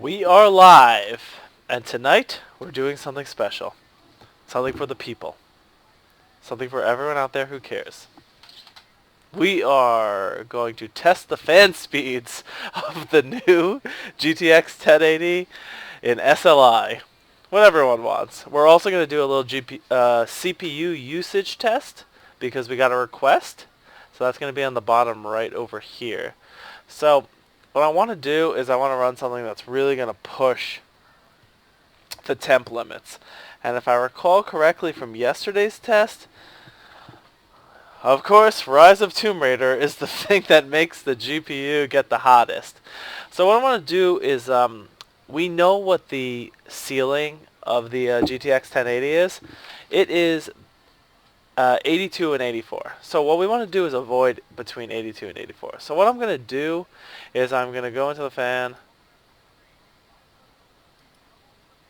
We are live, and tonight we're doing something special. Something for the people. Something for everyone out there who cares. We are going to test the fan speeds of the new GTX 1080 in SLI. What everyone wants. We're also going to do a little CPU usage test because we got a request. So that's going to be on the bottom right over here. So what I want to do is I want to run something that's really going to push the temp limits. And if I recall correctly from yesterday's test, of course, Rise of Tomb Raider is the thing that makes the GPU get the hottest. So what I want to do is, we know what the ceiling of the GTX 1080 is. It is 82 and 84. So what we want to do is avoid between 82 and 84. So what I'm going to do is I'm going to go into the fan,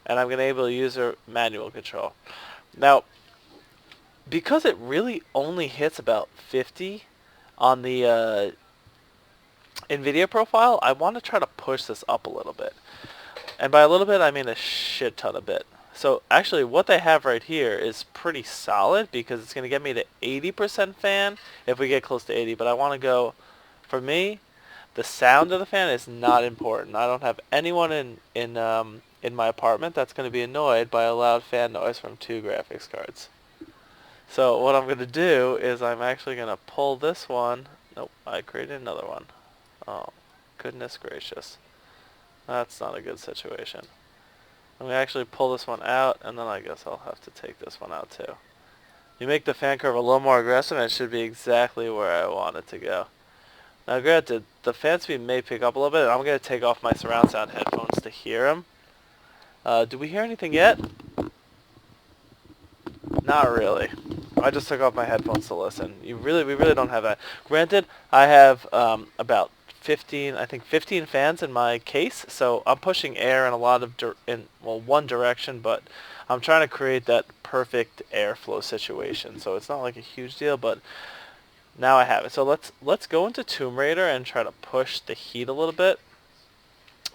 and I'm going to enable user manual control. Now, because it really only hits about 50 on the NVIDIA profile, I want to try to push this up a little bit. And by a little bit, I mean a shit ton of bit. So actually what they have right here is pretty solid because it's going to get me to 80% fan if we get close to 80. But I want to go, for me, the sound of the fan is not important. I don't have anyone in my apartment that's going to be annoyed by a loud fan noise from 2 graphics cards. So what I'm going to do is I'm actually going to pull this one. Nope, I created another one. Oh, goodness gracious. That's not a good situation. I'm going to actually pull this one out, and then I guess I'll have to take this one out too. You make the fan curve a little more aggressive, and it should be exactly where I want it to go. Now granted, the fan speed may pick up a little bit, and I'm going to take off my surround sound headphones to hear them. Do we hear anything yet? Not really. I just took off my headphones to listen. We really don't have that. Granted, I have about 15 fans in my case, so I'm pushing air in a lot of one direction, but I'm trying to create that perfect airflow situation. So it's not like a huge deal, but now I have it. So let's go into Tomb Raider and try to push the heat a little bit,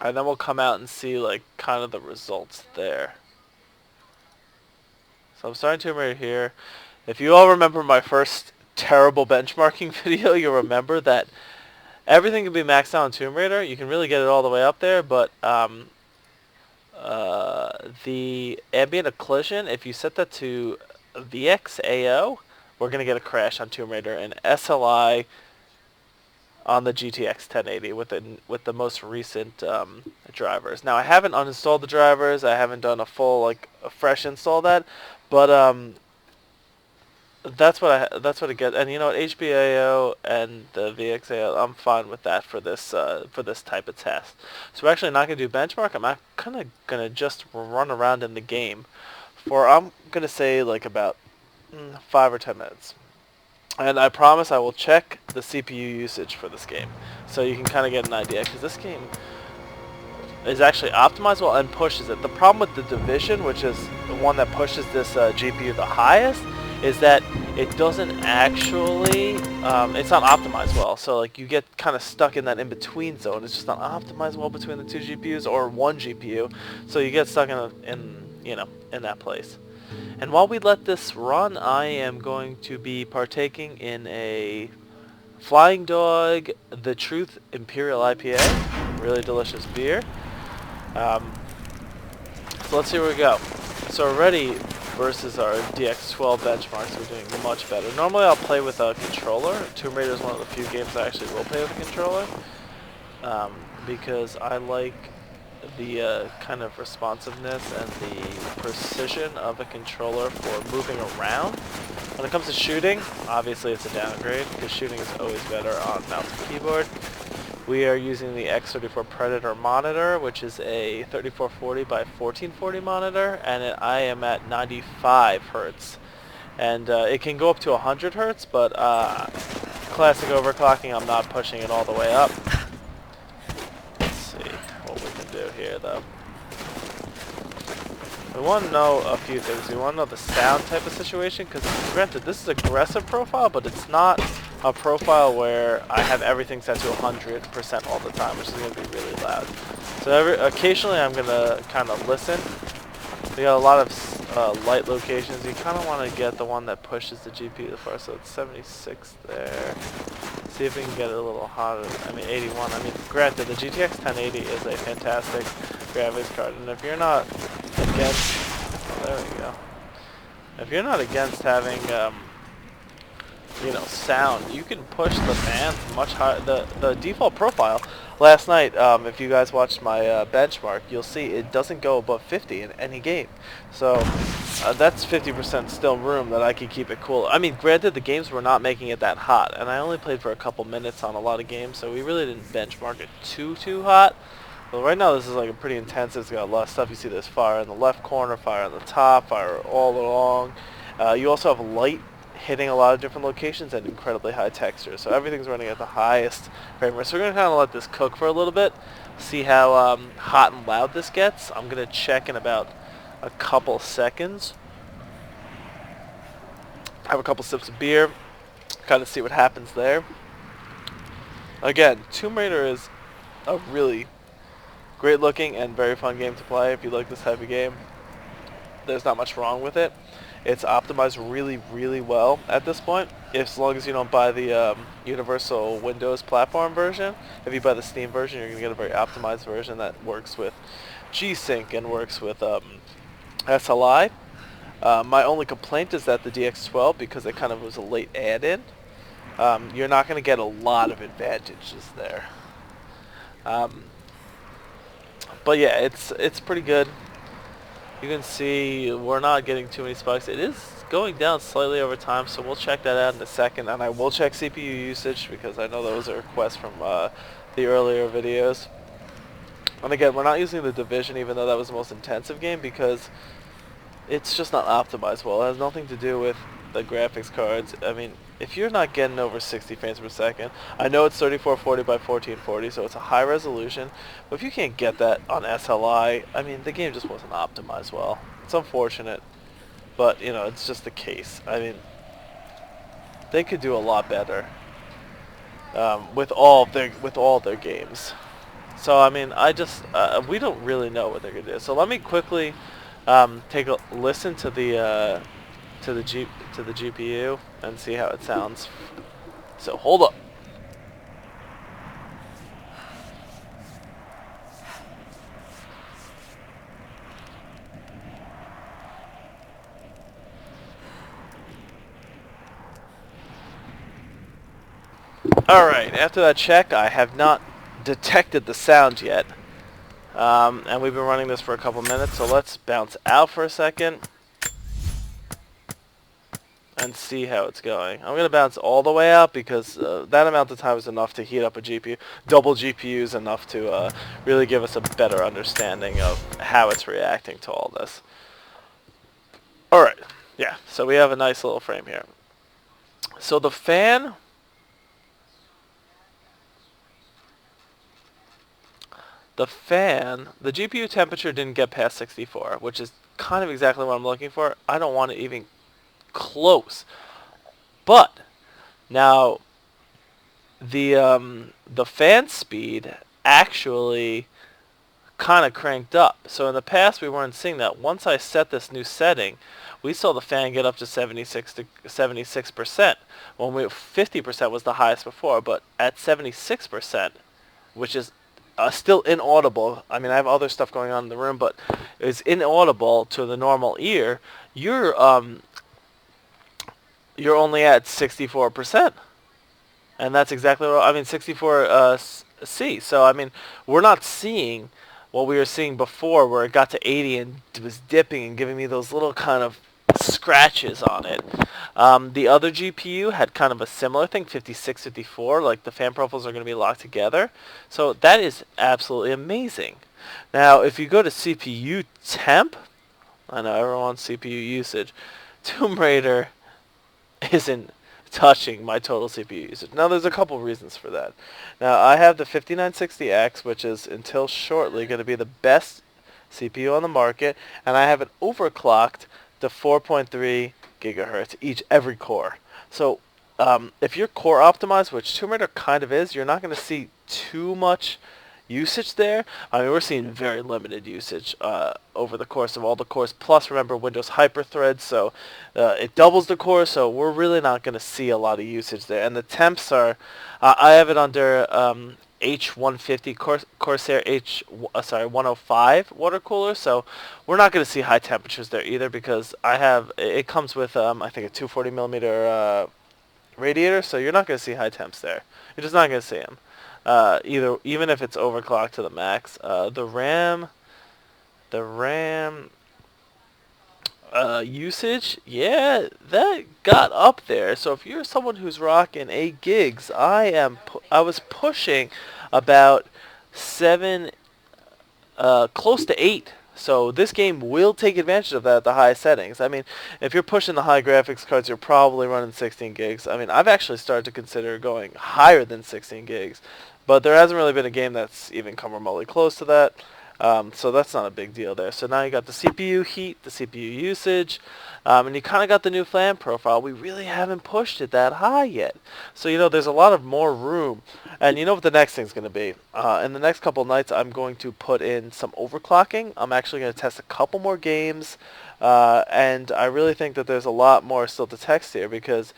and then we'll come out and see like kind of the results there. So I'm starting Tomb Raider here. If you all remember my first terrible benchmarking video, you'll remember that everything can be maxed out on Tomb Raider. You can really get it all the way up there, but the ambient occlusion, if you set that to VXAO, we're going to get a crash on Tomb Raider and SLI on the GTX 1080 with the most recent drivers. Now I haven't uninstalled the drivers. I haven't done a full a fresh install of that, but that's what it gets. And you know what, HBAO and the VXAO, I'm fine with that for this type of test. So we're actually not going to do benchmark. I'm kind of going to just run around in the game for, I'm going to say, like about 5 or 10 minutes. And I promise I will check the CPU usage for this game, so you can kind of get an idea, because this game is actually optimized well and pushes it. The problem with the Division, which is the one that pushes this GPU the highest, is that it doesn't actually, it's not optimized well. So like you get kind of stuck in that in-between zone. It's just not optimized well between the 2 GPUs or one GPU. So you get stuck in that place. And while we let this run, I am going to be partaking in a Flying Dog The Truth Imperial IPA. Really delicious beer. So let's see where we go. So already versus our DX12 benchmarks, we're doing much better. Normally I'll play with a controller. Tomb Raider is one of the few games I actually will play with a controller, because I like the kind of responsiveness and the precision of a controller for moving around. When it comes to shooting, obviously it's a downgrade, because shooting is always better on mouse and keyboard. We are using the X34 Predator monitor, which is a 3440 by 1440 monitor, and I am at 95 Hertz. And it can go up to 100 Hertz, but classic overclocking, I'm not pushing it all the way up. Let's see what we can do here, though. We want to know a few things. We want to know the sound type of situation, because granted, this is aggressive profile, but it's not a profile where I have everything set to 100% all the time, which is going to be really loud. So occasionally I'm going to kind of listen. We got a lot of light locations. You kind of want to get the one that pushes the GPU the far, so it's 76 there. See if we can get it a little hotter. I mean, 81. I mean, granted, the GTX 1080 is a fantastic graphics card, and if you're not against, oh, there we go. If you're not against having, you know, sound, you can push the fan much higher. The default profile last night, if you guys watched my benchmark, you'll see it doesn't go above 50 in any game. So that's 50% still room that I can keep it cool. I mean, granted, the games were not making it that hot, and I only played for a couple minutes on a lot of games, so we really didn't benchmark it too hot. But right now, this is like a pretty intense. It's got a lot of stuff. You see there's fire in the left corner, fire on the top, fire all along. You also have light hitting a lot of different locations and incredibly high texture. So everything's running at the highest frame rate. So we're going to kind of let this cook for a little bit, see how hot and loud this gets. I'm going to check in about a couple seconds. Have a couple sips of beer, kind of see what happens there. Again, Tomb Raider is a really great looking and very fun game to play if you like this type of game. There's not much wrong with it. It's optimized really well at this point, as long as you don't buy the Universal Windows platform version. If you buy the Steam version, you're going to get a very optimized version that works with G-Sync and works with SLI. My only complaint is that the DX12, because it kind of was a late add-in, you're not going to get a lot of advantages there. But yeah, it's pretty good. You can see we're not getting too many spikes. It is going down slightly over time, so we'll check that out in a second. And I will check CPU usage because I know that was a request from the earlier videos. And again, we're not using the Division, even though that was the most intensive game, because it's just not optimized well. It has nothing to do with the graphics cards. I mean, if you're not getting over 60 frames per second, I know it's 3440 by 1440, so it's a high resolution, but if you can't get that on SLI, I mean, the game just wasn't optimized well. It's unfortunate, but, you know, it's just the case. I mean, they could do a lot better with all their games. So, I mean, we don't really know what they're going to do. So let me quickly take a listen to the GPU and see how it sounds. So hold up. Alright, after that check, I have not detected the sound yet. And we've been running this for a couple minutes, so let's bounce out for a second and see how it's going. I'm going to bounce all the way out because that amount of time is enough to heat up a GPU. Double GPU is enough to really give us a better understanding of how it's reacting to all this. Alright, yeah, so we have a nice little frame here. So the fan, the GPU temperature didn't get past 64, which is kind of exactly what I'm looking for. I don't want it even close. But now the fan speed actually kind of cranked up. So in the past we weren't seeing that. Once I set this new setting, we saw the fan get up to 76%. When 50% was the highest before, but at 76%, which is still inaudible. I mean, I have other stuff going on in the room, but it's inaudible to the normal ear. You're only at 64%, and that's exactly what I mean. 64C. So I mean, we're not seeing what we were seeing before, where it got to 80 and was dipping and giving me those little kind of scratches on it. The other GPU had kind of a similar thing, 56, 54, like the fan profiles are going to be locked together. So that is absolutely amazing. Now, if you go to CPU temp, I know everyone wants CPU usage, Tomb Raider isn't touching my total CPU usage. Now, there's a couple reasons for that. Now, I have the 5960X, which is until shortly going to be the best CPU on the market, and I have it overclocked to 4.3 gigahertz every core. So if you're core optimized, which Tomb Raider kind of is, you're not going to see too much usage there. I mean, we're seeing very limited usage over the course of all the cores. Plus, remember, Windows hyperthread, so it doubles the core, so we're really not going to see a lot of usage there. And the temps are, I have it under H150 Corsair 105 water cooler, so we're not going to see high temperatures there either because it comes with I think a 240 millimeter radiator, so you're not going to see high temps there. You're just not going to see them. Even if it's overclocked to the max. The RAM usage, yeah, that got up there. So if you're someone who's rocking 8 gigs, I was pushing about 7, close to 8. So this game will take advantage of that at the highest settings. I mean, if you're pushing the high graphics cards, you're probably running 16 gigs. I mean, I've actually started to consider going higher than 16 gigs. But there hasn't really been a game that's even come remotely close to that. So that's not a big deal there. So now you got the CPU heat, the CPU usage, and you kind of got the new fan profile. We really haven't pushed it that high yet. So, there's a lot of more room. And you know what the next thing's going to be? In the next couple of nights, I'm going to put in some overclocking. I'm actually going to test a couple more games. And I really think that there's a lot more still to test here because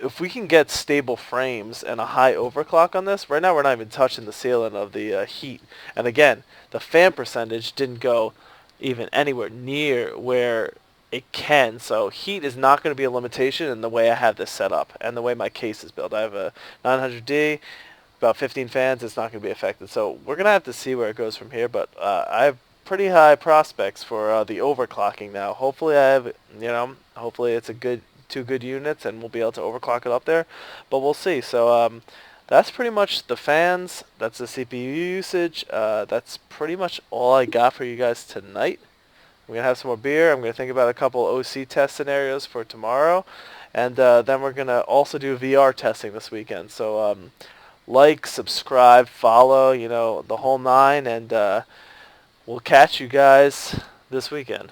if we can get stable frames and a high overclock on this, right now we're not even touching the ceiling of the heat. And again, the fan percentage didn't go even anywhere near where it can. So heat is not going to be a limitation in the way I have this set up and the way my case is built. I have a 900D, about 15 fans. It's not going to be affected. So we're going to have to see where it goes from here. But I have pretty high prospects for the overclocking now. Hopefully hopefully it's two good units and we'll be able to overclock it up there, but we'll see. So that's pretty much the fans, that's the CPU usage, that's pretty much all I got for you guys tonight. I'm going to have some more beer, I'm going to think about a couple OC test scenarios for tomorrow, and then we're going to also do VR testing this weekend. So like, subscribe, follow, the whole nine, and we'll catch you guys this weekend.